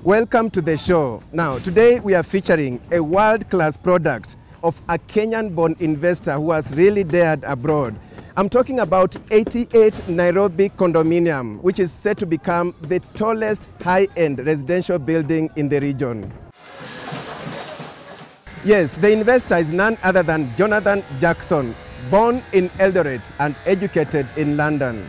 Welcome to the show. Now, today we are featuring a world-class product of a Kenyan-born investor who has really dared abroad. I'm talking about 88 Nairobi condominium, which is set to become the tallest high-end residential building in the region. Yes, the investor is none other than Jonathan Jackson, born in Eldoret and educated in London.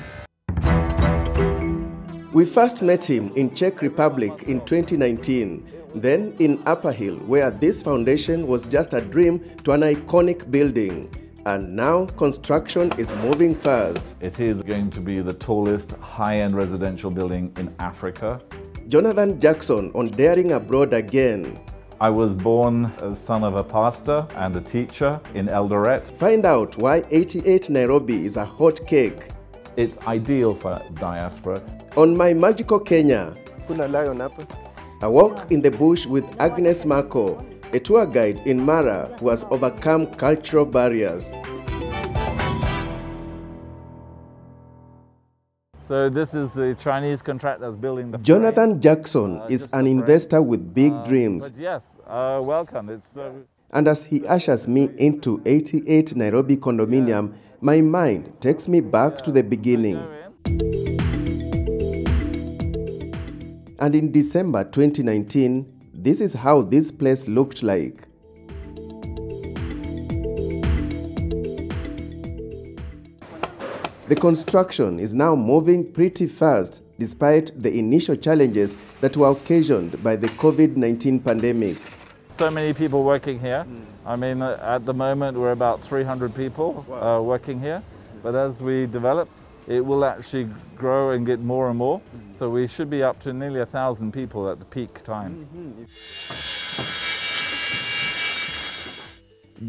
We first met him in Czech Republic in 2019, then in Upper Hill, where this foundation was just a dream to an iconic building. And now construction is moving fast. It is going to be the tallest high-end residential building in Africa. Jonathan Jackson on daring abroad again. I was born as son of a pastor and a teacher in Eldoret. Find out why 88 Nairobi is a hot cake. It's ideal for diaspora. On My Magical Kenya, a walk in the bush with Agnes Marco, a tour guide in Mara who has overcome cultural barriers. So this is the Chinese contractor that's building the Jonathan Jackson is an investor with big dreams. But yes, welcome. And as he ushers me into 88 Nairobi condominium, my mind takes me back to the beginning. And in December 2019, this is how this place looked like. The construction is now moving pretty fast despite the initial challenges that were occasioned by the COVID-19 pandemic. So many people working here. I mean, at the moment we're about 300 people working here, but as we develop, it will actually grow and get more and more. So we should be up to nearly 1,000 people at the peak time.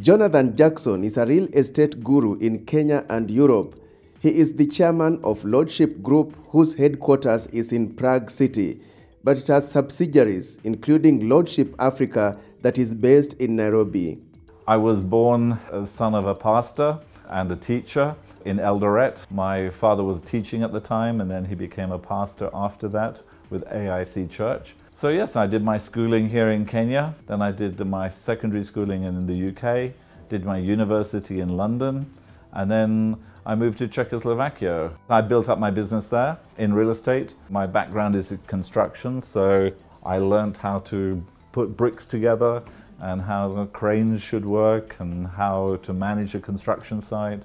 Jonathan Jackson is a real estate guru in Kenya and Europe. He is the chairman of Lordship Group, whose headquarters is in Prague City, but it has subsidiaries, including Lordship Africa, that is based in Nairobi. I was born as son of a pastor and a teacher in Eldoret. My father was teaching at the time, and then he became a pastor after that with AIC Church. So yes, I did my schooling here in Kenya, then I did my secondary schooling in the UK, did my university in London, and then I moved to Czechoslovakia. I built up my business there in real estate. My background is in construction, so I learned how to put bricks together and how the cranes should work and how to manage a construction site.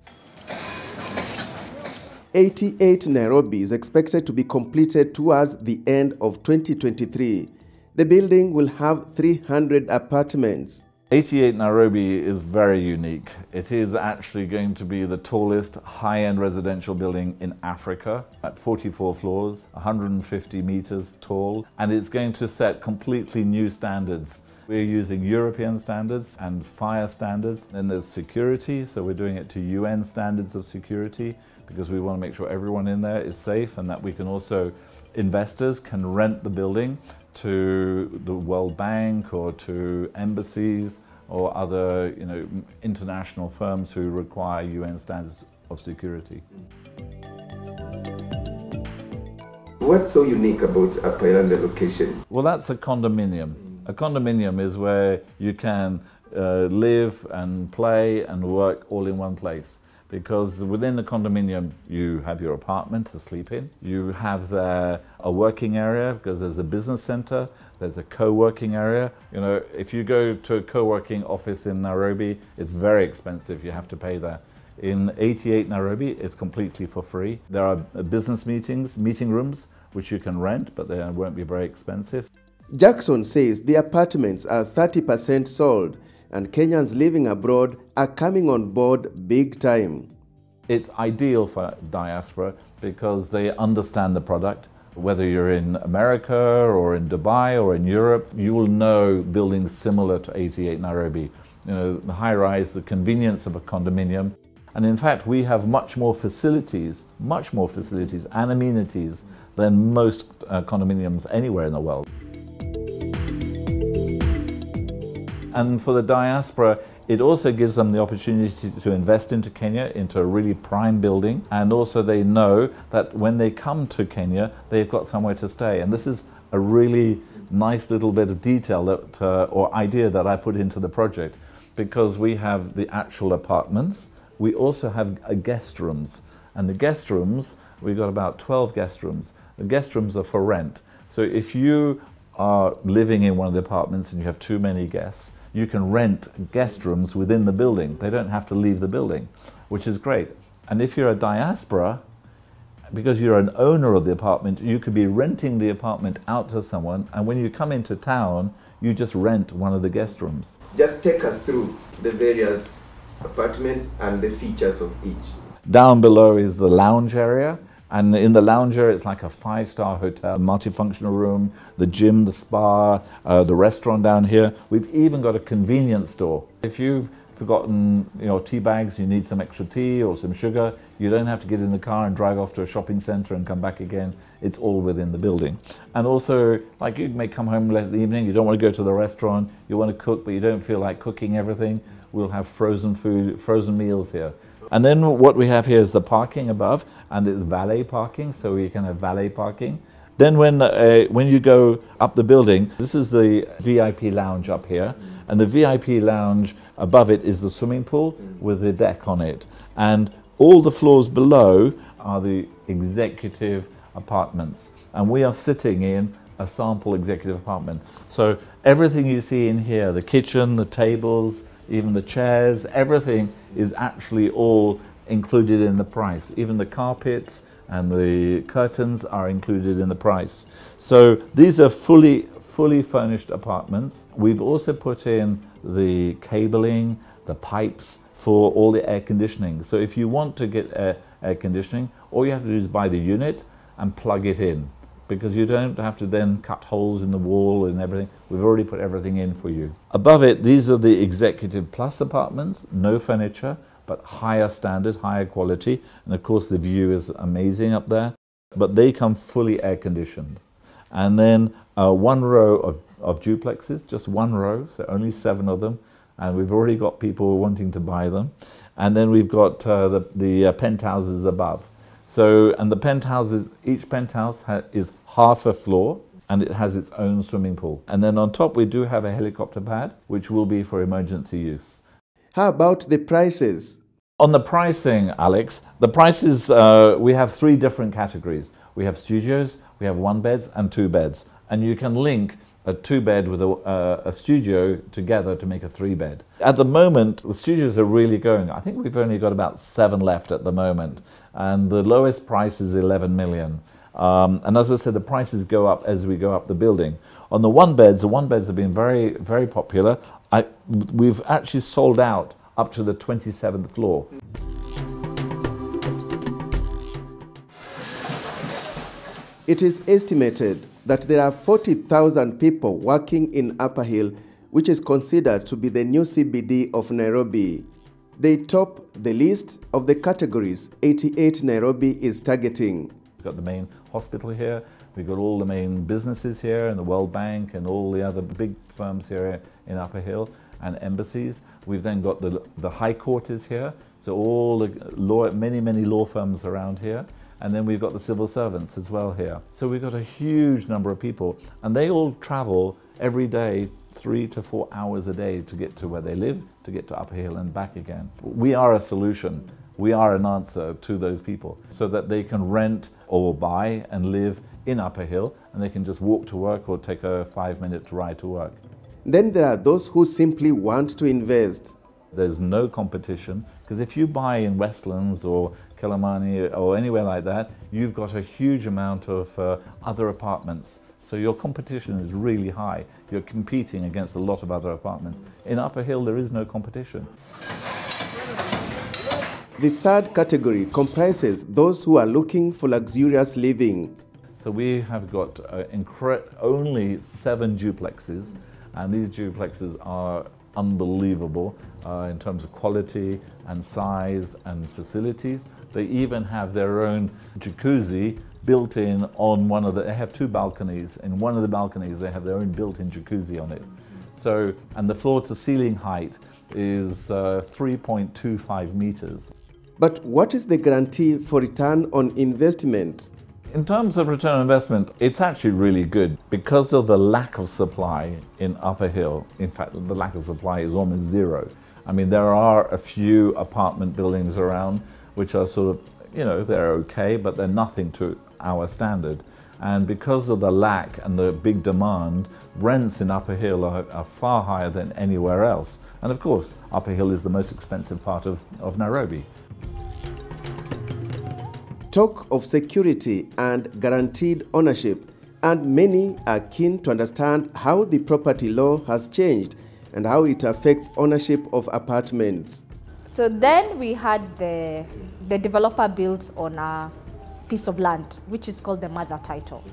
88 Nairobi is expected to be completed towards the end of 2023. The building will have 300 apartments. 88 Nairobi is very unique. It is actually going to be the tallest high-end residential building in Africa at 44 floors, 150 meters tall, and it's going to set completely new standards. We're using European standards and fire standards. Then there's security, so we're doing it to UN standards of security because we want to make sure everyone in there is safe, and that we can also, investors can rent the building to the World Bank or to embassies or other, international firms who require UN standards of security. What's so unique about Upper Hill, the location? Well, that's a condominium. A condominium is where you can live and play and work all in one place. Because within the condominium, you have your apartment to sleep in. You have there a working area because there's a business center. There's a co-working area. If you go to a co-working office in Nairobi, it's very expensive. You have to pay there. In 88 Nairobi, it's completely for free. There are business meeting rooms, which you can rent, but they won't be very expensive. Jackson says the apartments are 30% sold, and Kenyans living abroad are coming on board big time. It's ideal for diaspora because they understand the product. Whether you're in America or in Dubai or in Europe, you will know buildings similar to 88 Nairobi. The high rise, the convenience of a condominium. And in fact, we have much more facilities and amenities than most condominiums anywhere in the world. And for the diaspora, it also gives them the opportunity to invest into Kenya, into a really prime building. And also they know that when they come to Kenya, they've got somewhere to stay. And this is a really nice little bit of detail that, or idea that I put into the project, because we have the actual apartments. We also have guest rooms, and the guest rooms, we've got about 12 guest rooms. The guest rooms are for rent. So if you are living in one of the apartments and you have too many guests, you can rent guest rooms within the building. They don't have to leave the building, which is great. And if you're a diaspora, because you're an owner of the apartment, you could be renting the apartment out to someone, and when you come into town, you just rent one of the guest rooms. Just take us through the various apartments and the features of each. Down below is the lounge area, and in the lounge area it's like a 5-star hotel, multifunctional room, the gym, the spa, the restaurant down here. We've even got a convenience store. If you've forgotten tea bags, you need some extra tea or some sugar, you don't have to get in the car and drive off to a shopping center and come back again. It's all within the building. And also, like, you may come home late in the evening, you don't want to go to the restaurant, you want to cook but you don't feel like cooking everything. We'll have frozen food, frozen meals here. And then what we have here is the parking above, and it's valet parking, so you can have valet parking. Then when you go up the building, this is the VIP lounge up here, and the VIP lounge above it is the swimming pool with the deck on it. And all the floors below are the executive apartments, and we are sitting in a sample executive apartment. So everything you see in here, the kitchen, the tables, even the chairs, everything is actually all included in the price. Even the carpets and the curtains are included in the price. So these are fully furnished apartments. We've also put in the cabling, the pipes for all the air conditioning. So if you want to get air conditioning, all you have to do is buy the unit and plug it in, because you don't have to then cut holes in the wall and everything. We've already put everything in for you. Above it, these are the Executive Plus apartments, no furniture, but higher standard, higher quality. And of course the view is amazing up there, but they come fully air conditioned. And then one row of duplexes, just one row, so only 7 of them. And we've already got people wanting to buy them. And then we've got the penthouses above. So, and the penthouses, each penthouse is half a floor, and it has its own swimming pool. And then on top we do have a helicopter pad, which will be for emergency use. How about the prices? On the pricing, Alex, the prices, we have 3 different categories. We have studios, we have 1 beds and 2 beds. And you can link a 2-bed with a studio together to make a 3-bed. At the moment, the studios are really going. I think we've only got about 7 left at the moment. And the lowest price is 11 million. And as I said, the prices go up as we go up the building. On the 1-beds have been very, very popular. We've actually sold out up to the 27th floor. It is estimated that there are 40,000 people working in Upper Hill, which is considered to be the new CBD of Nairobi. They top the list of the categories 88 Nairobi is targeting. We've got the main hospital here, we've got all the main businesses here, and the World Bank and all the other big firms here in Upper Hill, and embassies. We've then got the High Court is here, so all the many law firms around here. And then we've got the civil servants as well here. So we've got a huge number of people, and they all travel every day 3 to 4 hours a day to get to where they live, to get to Upper Hill and back again. We are a solution. We are an answer to those people, so that they can rent or buy and live in Upper Hill, and they can just walk to work or take a 5-minute ride to work. Then there are those who simply want to invest. There's no competition, because if you buy in Westlands or Kilimani or anywhere like that, you've got a huge amount of other apartments. So your competition is really high. You're competing against a lot of other apartments. In Upper Hill, there is no competition. The third category comprises those who are looking for luxurious living. So we have got only 7 duplexes, and these duplexes are unbelievable in terms of quality and size and facilities. They even have their own jacuzzi built in on one of they have 2 balconies. In one of the balconies they have their own built-in jacuzzi on it. So, and the floor to ceiling height is 3.25 meters. But what is the guarantee for return on investment? In terms of return on investment, it's actually really good because of the lack of supply in Upper Hill. In fact, the lack of supply is almost zero. I mean, there are a few apartment buildings around which are sort of, you know, they're okay, but they're nothing to our standard. And because of the lack and the big demand, rents in Upper Hill are far higher than anywhere else. And of course, Upper Hill is the most expensive part of Nairobi. Talk of security and guaranteed ownership, and many are keen to understand how the property law has changed and how it affects ownership of apartments. So then we had the developer builds on a piece of land, which is called the mother title.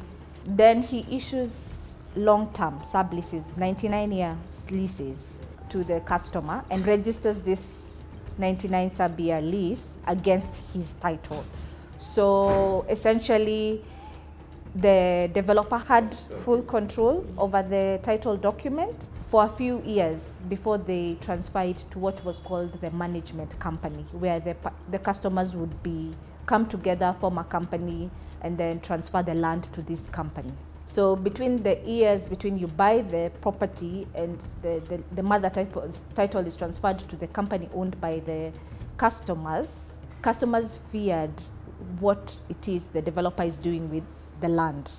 Then he issues long-term subleases, 99-year leases to the customer and registers this 99 sub-year lease against his title. So essentially, the developer had full control over the title document for a few years before they transferred to what was called the management company, where the customers would come together, form a company, and then transfer the land to this company. So between the years between you buy the property and the mother title is transferred to the company owned by the customers feared what it is the developer is doing with the land.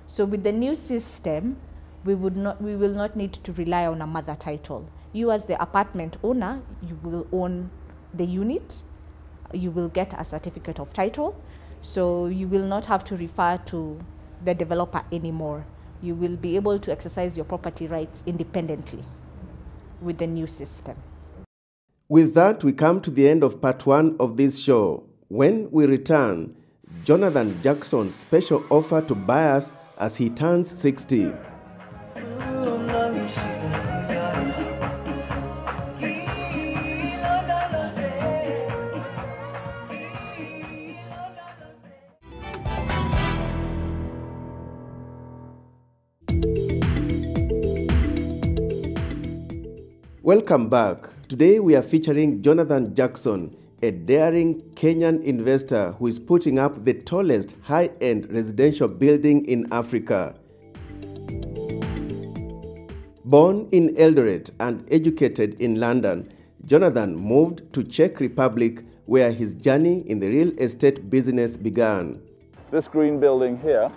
So with the new system, we will not need to rely on a mother title. You as the apartment owner, you will own the unit, you will get a certificate of title, so you will not have to refer to the developer anymore. You will be able to exercise your property rights independently with the new system. With that, we come to the end of part 1 of this show. When we return, Jonathan Jackson's special offer to buyers as he turns 60. Welcome back. Today we are featuring Jonathan Jackson, a daring Kenyan investor who is putting up the tallest high-end residential building in Africa. Born in Eldoret and educated in London, Jonathan moved to Czech Republic where his journey in the real estate business began. This green building here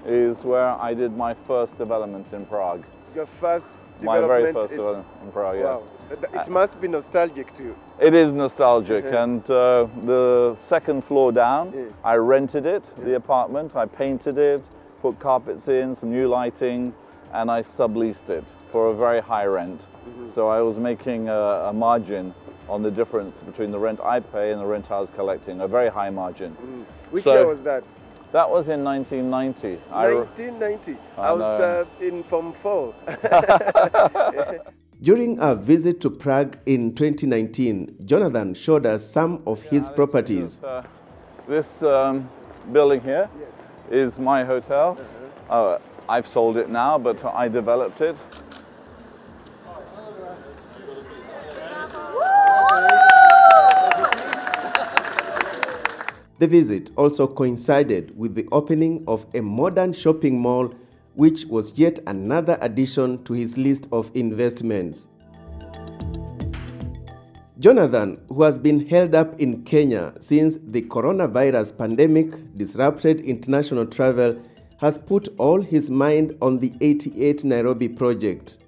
is where I did my first development in Prague. Your first My very first development in Prague, yeah. Wow. It must be nostalgic to you. It is nostalgic, and the second floor down, I rented it, the apartment, I painted it, put carpets in, some new lighting, and I subleased it for a very high rent. So I was making a margin on the difference between the rent I pay and the rent I was collecting, a very high margin. Which year was that? That was in 1990. 1990? I was in Form 4. During our visit to Prague in 2019, Jonathan showed us some of his properties. This building here is my hotel. I've sold it now, but I developed it. The visit also coincided with the opening of a modern shopping mall, which was yet another addition to his list of investments. Jonathan, who has been held up in Kenya since the coronavirus pandemic disrupted international travel, has put all his mind on the 88 Nairobi project.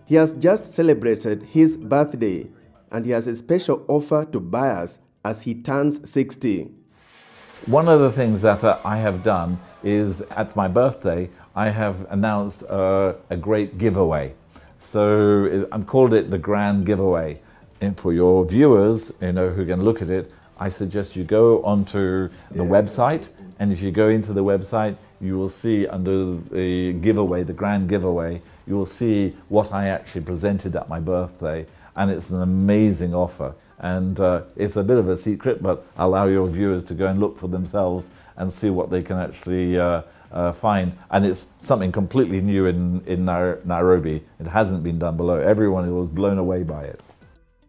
He has just celebrated his birthday, and he has a special offer to buyers as he turns 60. One of the things that I have done is at my birthday, I have announced a great giveaway. So I've called it the Grand Giveaway. And for your viewers, who can look at it, I suggest you go onto the website, and if you go into the website, you will see under the giveaway, the Grand Giveaway, you will see what I actually presented at my birthday, and it's an amazing offer. And it's a bit of a secret, but I'll allow your viewers to go and look for themselves and see what they can actually find. And it's something completely new in Nairobi. It hasn't been done below. Everyone was blown away by it.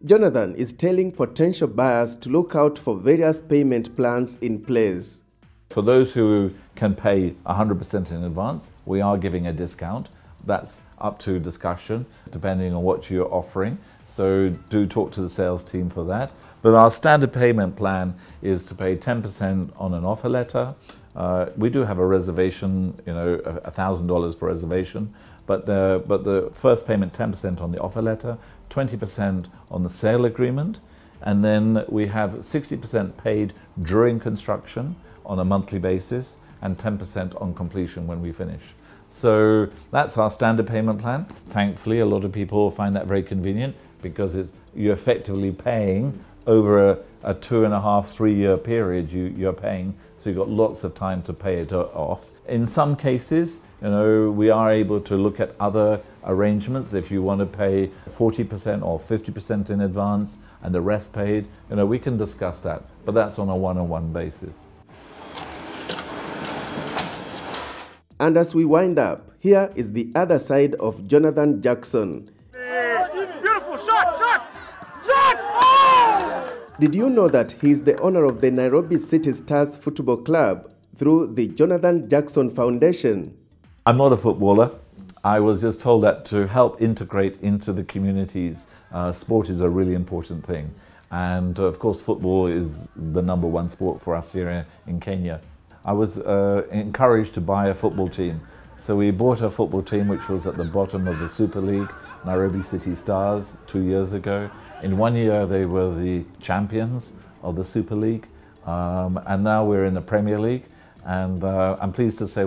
Jonathan is telling potential buyers to look out for various payment plans in place. For those who can pay 100% in advance, we are giving a discount. That's up to discussion, depending on what you're offering. So do talk to the sales team for that. But our standard payment plan is to pay 10% on an offer letter. We do have a reservation, $1,000 for reservation, but the first payment 10% on the offer letter, 20% on the sale agreement, and then we have 60% paid during construction on a monthly basis and 10% on completion when we finish. So that's our standard payment plan. Thankfully, a lot of people find that very convenient because you're effectively paying over a 2.5–3 year period you're paying, so you've got lots of time to pay it off. In some cases, we are able to look at other arrangements. If you want to pay 40% or 50% in advance and the rest paid, we can discuss that, but that's on a one-on-one basis. And as we wind up, here is the other side of Jonathan Jackson. Beautiful shot! Oh! Did you know that he is the owner of the Nairobi City Stars Football Club through the Jonathan Jackson Foundation? I'm not a footballer. I was just told that to help integrate into the communities, sport is a really important thing. And of course, football is the #1 sport for us here in Kenya. I was encouraged to buy a football team. So we bought a football team which was at the bottom of the Super League, Nairobi City Stars, 2 years ago. In 1 year they were the champions of the Super League, and now we're in the Premier League. And I'm pleased to say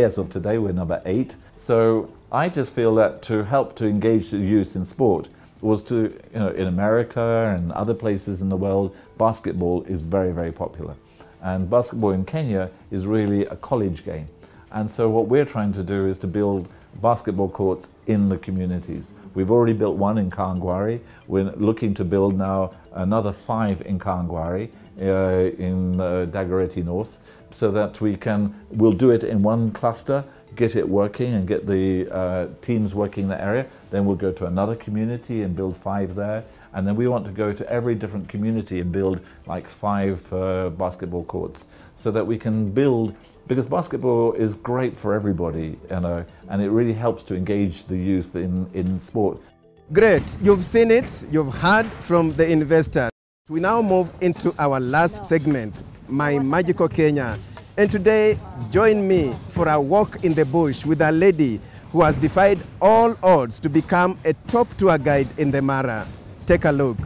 as of today, we're number 8. So I just feel that to help to engage the youth in sport was to, in America and other places in the world, basketball is very, very popular. And basketball in Kenya is really a college game. And so what we're trying to do is to build basketball courts in the communities. We've already built one in Kangwari. We're looking to build now another 5 in Kangwari, in Dagoretti North, so that we'll do it in one cluster, get it working and get the teams working in the area. Then we'll go to another community and build 5 there. And then we want to go to every different community and build like 5 basketball courts so that we can build, because basketball is great for everybody, and it really helps to engage the youth in sport. Great, you've seen it, you've heard from the investor. We now move into our last segment, My Magical Kenya. And today, join me for a walk in the bush with a lady who has defied all odds to become a top tour guide in the Mara. Take a look.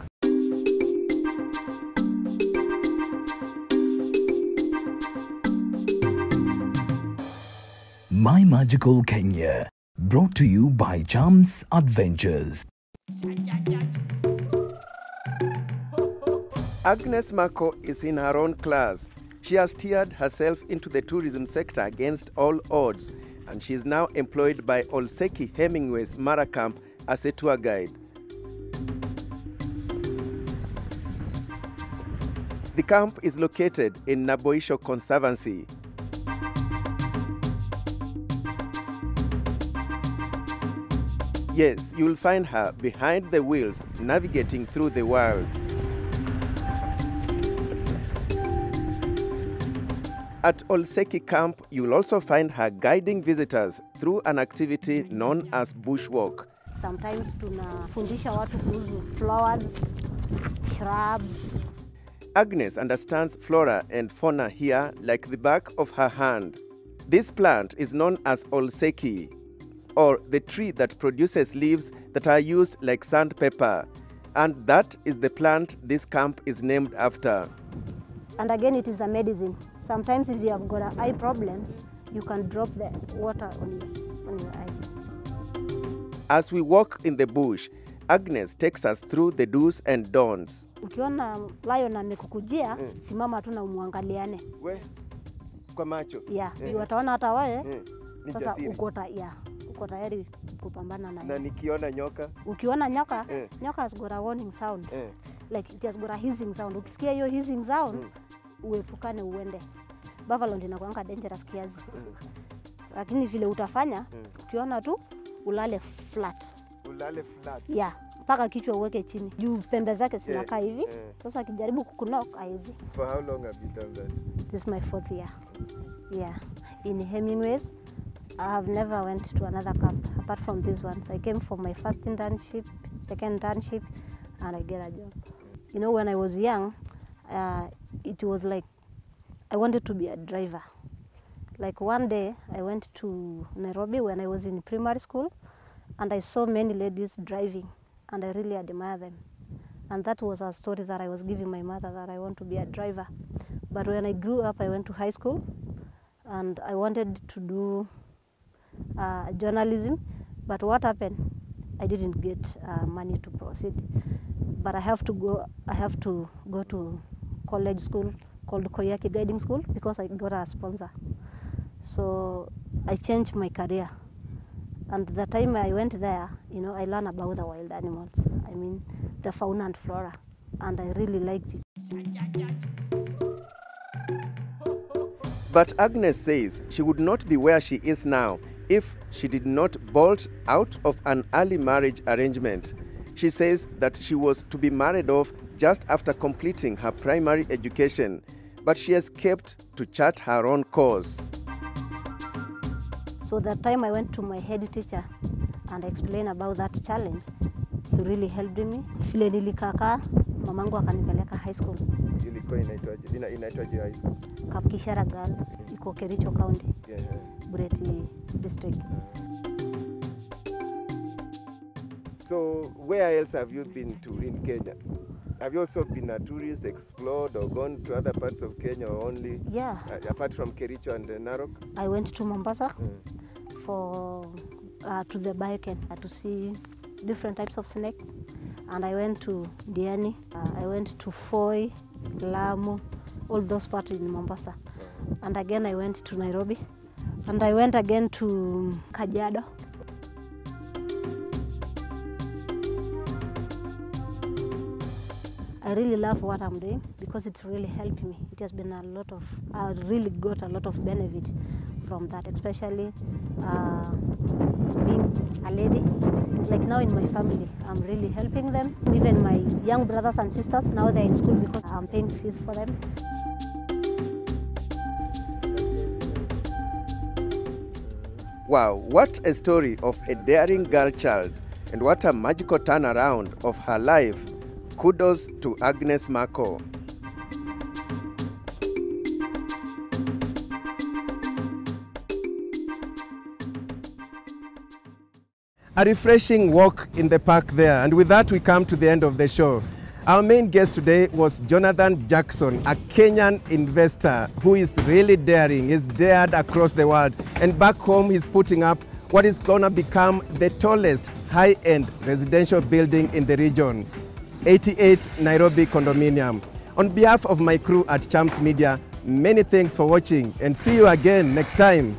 My Magical Kenya, brought to you by Charms Adventures. Agnes Mako is in her own class. She has steered herself into the tourism sector against all odds, and she is now employed by Olseki Hemingway's Mara Camp as a tour guide. The camp is located in Naboisho Conservancy. Yes, you'll find her behind the wheels, navigating through the world. At Olseki Camp, you'll also find her guiding visitors through an activity known as bushwalk. Sometimes tunafundisha watu kuhusu flowers, shrubs. Agnes understands flora and fauna here like the back of her hand. This plant is known as Olseki, or the tree that produces leaves that are used like sandpaper. And that is the plant this camp is named after. And again, it is a medicine. Sometimes if you have got eye problems, you can drop the water on your eyes. As we walk in the bush, Agnes takes us through the do's and don'ts. Ukiona lion amekukujia, simama tu na umwangaliane. We, kwa macho? Yeah, wataona hata wewe. Sasa uko tayari kupambana na yeye. Na nikiona nyoka? Ukiona nyoka, nyoka has got a warning sound. Like it has got a hissing sound. Ukisikia hiyo hissing sound, uepukane uende. Buffalo ndio inakuanga dangerous kiasi. Lakini vile utafanya, ukiona tu ulale flat. Ulale flat? Yeah, mpaka kichwa uweke chini. Juu pembe zake zinakaa hivi. Sasa akijaribu kukunok haizi. For how long have you done that? This is my 4th year. Yeah. In Hemingways, I have never went to another camp apart from these ones. I came for my first internship, second internship, and I get a job. You know, when I was young, it was like I wanted to be a driver. Like one day, I went to Nairobi when I was in primary school, and I saw many ladies driving, and I really admire them. And that was a story that I was giving my mother, that I want to be a driver. But when I grew up, I went to high school, and I wanted to do journalism. But what happened? I didn't get money to proceed. But I have to go to college school called Koyaki Guiding School because I got a sponsor. So I changed my career. And the time I went there, you know, I learned about the wild animals. I mean, the fauna and flora. And I really liked it. But Agnes says she would not be where she is now if she did not bolt out of an early marriage arrangement. She says that she was to be married off just after completing her primary education, but she escaped to chart her own course. So that time I went to my head teacher and explained about that challenge. He really helped me. Vile nilikaka, mamangu akanipeleka high school. Ilikuwa inaitwaje high school? Kapkishara Girls, iko Kericho County, Bureti District. So where else have you been to in Kenya? Have you also been a tourist, explored or gone to other parts of Kenya or only? Yeah. Apart from Kericho and Narok? I went to Mombasa for to the Biocane to see different types of snakes. And I went to Diani, I went to Foi, Lamu, all those parts in Mombasa. And again I went to Nairobi. And I went again to Kajiado. I really love what I'm doing because it really helped me. It has been I really got a lot of benefit from that, especially being a lady. Like now in my family, I'm really helping them. Even my young brothers and sisters, now they're in school because I'm paying fees for them. Wow, what a story of a daring girl child, and what a magical turnaround of her life. Kudos to Agnes Marco. A refreshing walk in the park there, and with that we come to the end of the show. Our main guest today was Jonathan Jackson, a Kenyan investor who is really daring. He's dared across the world, and back home he's putting up what is going to become the tallest high-end residential building in the region, 88 Nairobi condominium. On behalf of my crew at Champs Media, many thanks for watching, and see you again next time.